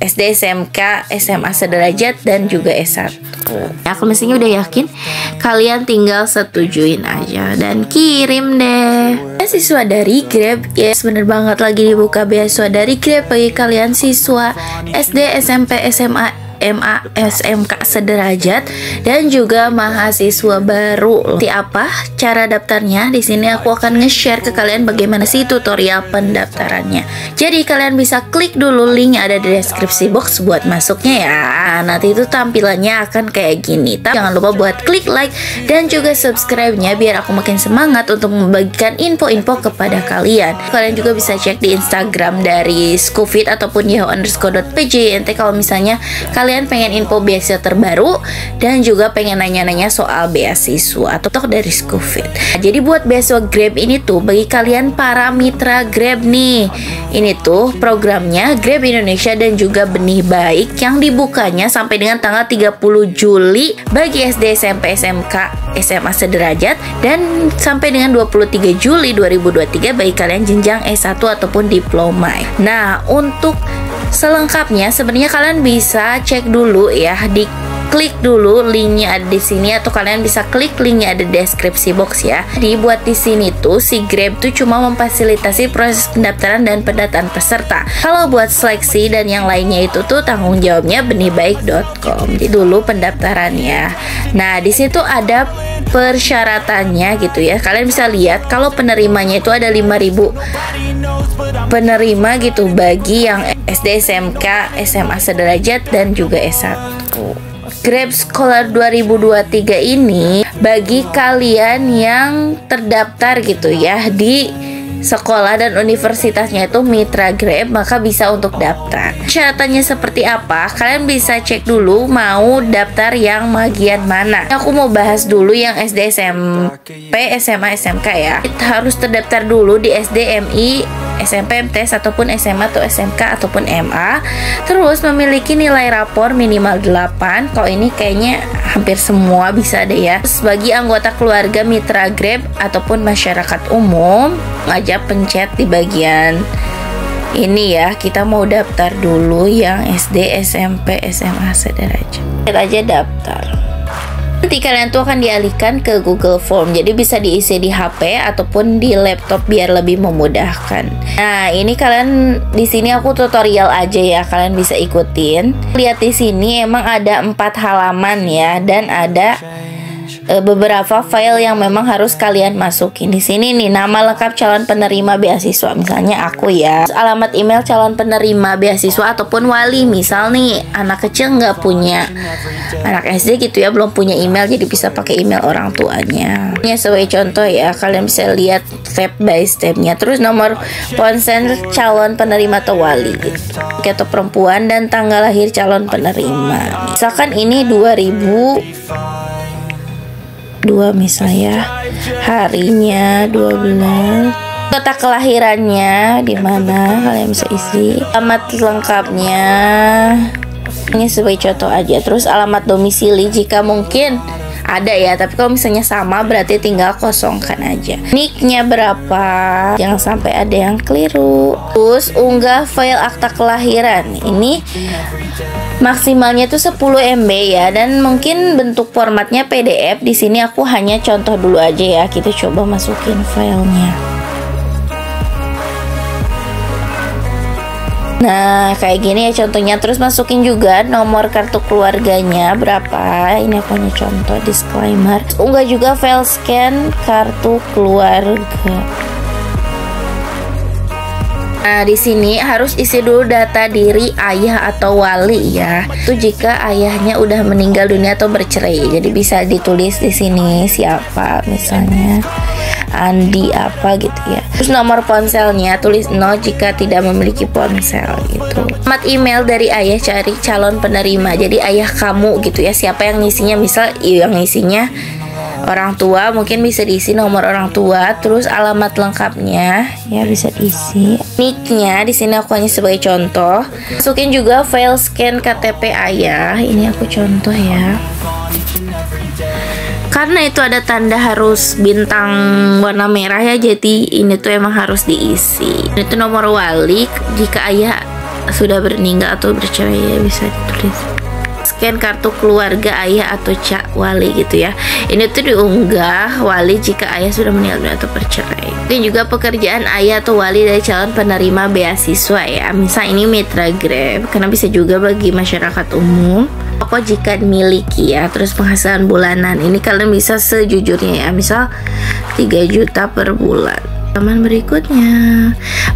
SD, SMK, SMA sederajat, dan juga S1. Aku mestinya udah yakin. Kalian tinggal setujuin aja dan kirim deh. Siswa dari Grab, yes bener banget, lagi dibuka beasiswa dari Grab bagi kalian siswa SD, SMP, SMA, MA, SMK sederajat dan juga mahasiswa baru. Seperti apa cara daftarnya? Di sini aku akan nge-share ke kalian bagaimana sih tutorial pendaftarannya. Jadi kalian bisa klik dulu link yang ada di deskripsi box buat masuknya ya. Nanti itu tampilannya akan kayak gini. Tapi jangan lupa buat klik like dan juga subscribe-nya biar aku makin semangat untuk membagikan info-info kepada kalian. Kalian juga bisa cek di Instagram dari Schoofit ataupun yahoo_pjnt kalau misalnya kalian pengen info beasiswa terbaru dan juga pengen nanya-nanya soal beasiswa atau dari Schoofit. Jadi buat beasiswa Grab ini tuh bagi kalian para mitra Grab nih. Ini tuh programnya Grab Indonesia dan juga Benih Baik yang dibukanya sampai dengan tanggal 30 Juli bagi SD, SMP, SMK, SMA sederajat dan sampai dengan 23 Juli 2023 bagi kalian jenjang S1 ataupun diploma. Nah, untuk selengkapnya sebenarnya kalian bisa cek dulu ya, di klik dulu linknya ada di sini atau kalian bisa klik linknya ada di deskripsi box ya. Dibuat di sini tuh si Grab tuh cuma memfasilitasi proses pendaftaran dan pendataan peserta. Kalau buat seleksi dan yang lainnya itu tuh tanggung jawabnya benihbaik.com. Jadi dulu pendaftarannya. Nah, di situ ada persyaratannya gitu ya. Kalian bisa lihat kalau penerimanya itu ada 5.000 penerima gitu bagi yang SD, SMK, SMA sederajat dan juga S1. Grab Scholar 2023 ini bagi kalian yang terdaftar gitu ya di sekolah dan universitasnya itu mitra Grab, maka bisa untuk daftar. Syaratannya seperti apa? Kalian bisa cek dulu mau daftar yang bagian mana. Aku mau bahas dulu yang SD, SMP, SMA, SMK ya. Kita harus terdaftar dulu di SD, MI, SMP, MTS ataupun SMA atau SMK ataupun MA. Terus memiliki nilai rapor minimal 8. Kalau ini kayaknya hampir semua bisa deh ya. Terus bagi anggota keluarga mitra Grab ataupun masyarakat umum, ngajak pencet di bagian ini ya. Kita mau daftar dulu yang SD, SMP, SMA sederajat. Kita aja daftar. Nanti kalian tuh akan dialihkan ke Google Form, jadi bisa diisi di HP ataupun di laptop biar lebih memudahkan. Nah, ini kalian di sini aku tutorial aja ya, kalian bisa ikutin. Lihat di sini emang ada 4 halaman ya, dan ada beberapa file yang memang harus kalian masukin. Di sini nih nama lengkap calon penerima beasiswa, misalnya aku ya. Terus alamat email calon penerima beasiswa ataupun wali. Misal nih anak kecil nggak punya, anak SD gitu ya, belum punya email, jadi bisa pakai email orang tuanya. Ini sebagai contoh ya, kalian bisa lihat step by stepnya. Terus nomor ponsel calon penerima atau wali gitu, atau perempuan, dan tanggal lahir calon penerima. Misalkan ini 2002 misalnya, harinya 12, kota kelahirannya di mana kalian bisa isi, alamat lengkapnya ini sebagai contoh aja. Terus alamat domisili jika mungkin ada ya, tapi kalau misalnya sama berarti tinggal kosongkan aja. Nicknya berapa, jangan sampai ada yang keliru. Terus unggah file akta kelahiran, ini maksimalnya tuh 10 MB ya, dan mungkin bentuk formatnya PDF. Di sini aku hanya contoh dulu aja ya. Kita coba masukin filenya. Nah, kayak gini ya contohnya. Terus masukin juga nomor kartu keluarganya berapa. Ini aku hanya contoh, disclaimer. Unggah juga file scan kartu keluarga. Nah, di sini harus isi dulu data diri ayah atau wali ya. Itu jika ayahnya udah meninggal dunia atau bercerai. Jadi bisa ditulis di sini siapa, misalnya Andi apa gitu ya. Terus nomor ponselnya tulis 0 jika tidak memiliki ponsel gitu. Alamat email dari ayah, cari calon penerima. Jadi ayah kamu gitu ya. Siapa yang ngisinya, misal yang ngisinya orang tua, mungkin bisa diisi nomor orang tua, terus alamat lengkapnya ya bisa diisi. Nicknya di sini aku hanya sebagai contoh. Masukin juga file scan KTP ayah. Ini aku contoh ya. Karena itu ada tanda harus bintang warna merah ya, jadi ini tuh emang harus diisi. Itu nomor wali jika ayah sudah meninggal atau bercerai ya, bisa ditulis. Scan kartu keluarga ayah atau cak wali gitu ya. Ini tuh diunggah wali jika ayah sudah meninggal atau bercerai. Mungkin juga pekerjaan ayah atau wali dari calon penerima beasiswa ya. Misal ini mitra Grab, karena bisa juga bagi masyarakat umum. Toko jika dimiliki ya. Terus penghasilan bulanan ini kalian bisa sejujurnya ya. Misal 3 juta per bulan. Halaman berikutnya,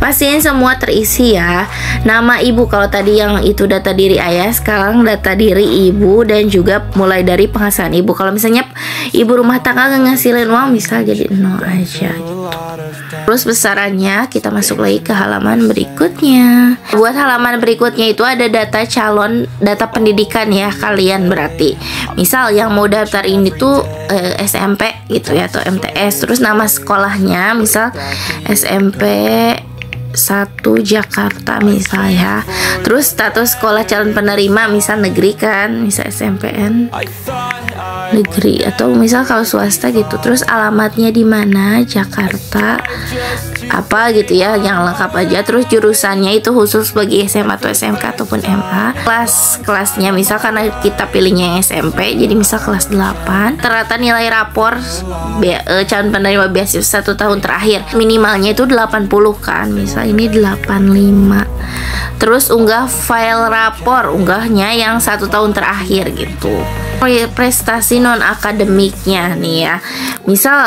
pastiin semua terisi ya. Nama ibu, kalau tadi yang itu data diri ayah, sekarang data diri ibu dan juga mulai dari penghasilan ibu. Kalau misalnya ibu rumah tangga nggak ngasilin uang, bisa jadi 0 aja gitu. Terus besarannya kita masuk lagi ke halaman berikutnya. Buat halaman berikutnya itu ada data calon, data pendidikan ya kalian berarti. Misal yang mau daftar ini tuh SMP gitu ya atau MTS. Terus nama sekolahnya misal SMP 1 Jakarta misal ya. Terus status sekolah calon penerima misal negeri kan, misal SMPN negeri atau misal kalau swasta gitu. Terus alamatnya di mana, Jakarta apa gitu ya, yang lengkap aja. Terus jurusannya itu khusus bagi SMA atau SMK ataupun MA. Kelasnya misal karena kita pilihnya yang SMP, jadi misal kelas 8. Rata nilai rapor calon penerima beasiswa 1 tahun terakhir minimalnya itu 80 kan, misal ini 85. Terus unggah file rapor, unggahnya yang 1 tahun terakhir gitu. Prestasi non akademiknya nih ya, misal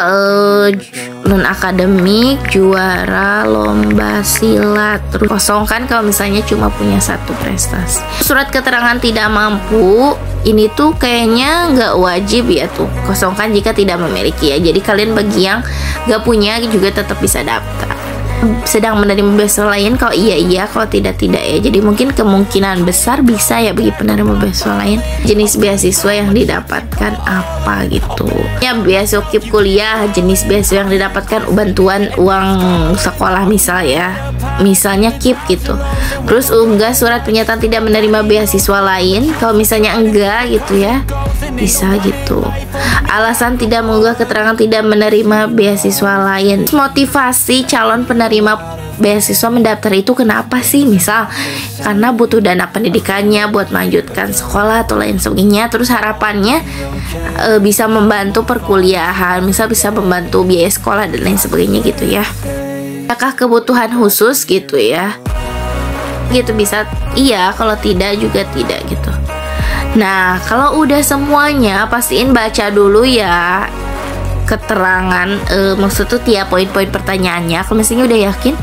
non akademik juara lomba silat. Terus kosongkan kalau misalnya cuma punya 1 prestasi. Surat keterangan tidak mampu ini tuh kayaknya nggak wajib ya tuh, kosongkan jika tidak memiliki ya. Jadi kalian bagi yang nggak punya juga tetap bisa daftar. Sedang menerima beasiswa lain, kalau iya, kalau tidak ya. Jadi mungkin kemungkinan besar bisa ya bagi penerima beasiswa lain. Jenis beasiswa yang didapatkan apa gitu ya, beasiswa KIP kuliah, jenis beasiswa yang didapatkan bantuan uang sekolah misal ya, misalnya KIP gitu. Terus unggah surat pernyataan tidak menerima beasiswa lain, kalau misalnya enggak gitu ya, bisa gitu. Alasan tidak mengunggah keterangan tidak menerima beasiswa lain. Motivasi calon penerima beasiswa mendaftar itu kenapa sih? Misal karena butuh dana pendidikannya buat melanjutkan sekolah atau lain sebagainya. Terus harapannya bisa membantu perkuliahan, misal bisa membantu biaya sekolah dan lain sebagainya gitu ya. Apakah kebutuhan khusus gitu ya? Gitu bisa iya, kalau tidak juga tidak gitu. Nah, kalau udah semuanya pastiin baca dulu ya keterangan, maksud tuh tiap poin-poin pertanyaannya. Kalau misalnya udah yakin,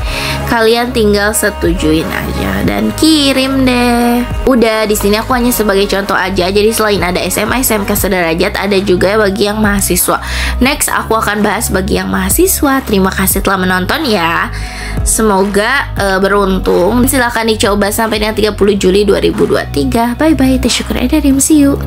kalian tinggal setujuin aja dan kirim deh. Udah, di sini aku hanya sebagai contoh aja. Jadi selain ada SMA, SMK sederajat, ada juga bagi yang mahasiswa. Next aku akan bahas bagi yang mahasiswa. Terima kasih telah menonton ya. Semoga beruntung. Silahkan dicoba sampai dengan 30 Juli 2023. Bye bye. Terima kasih. See you.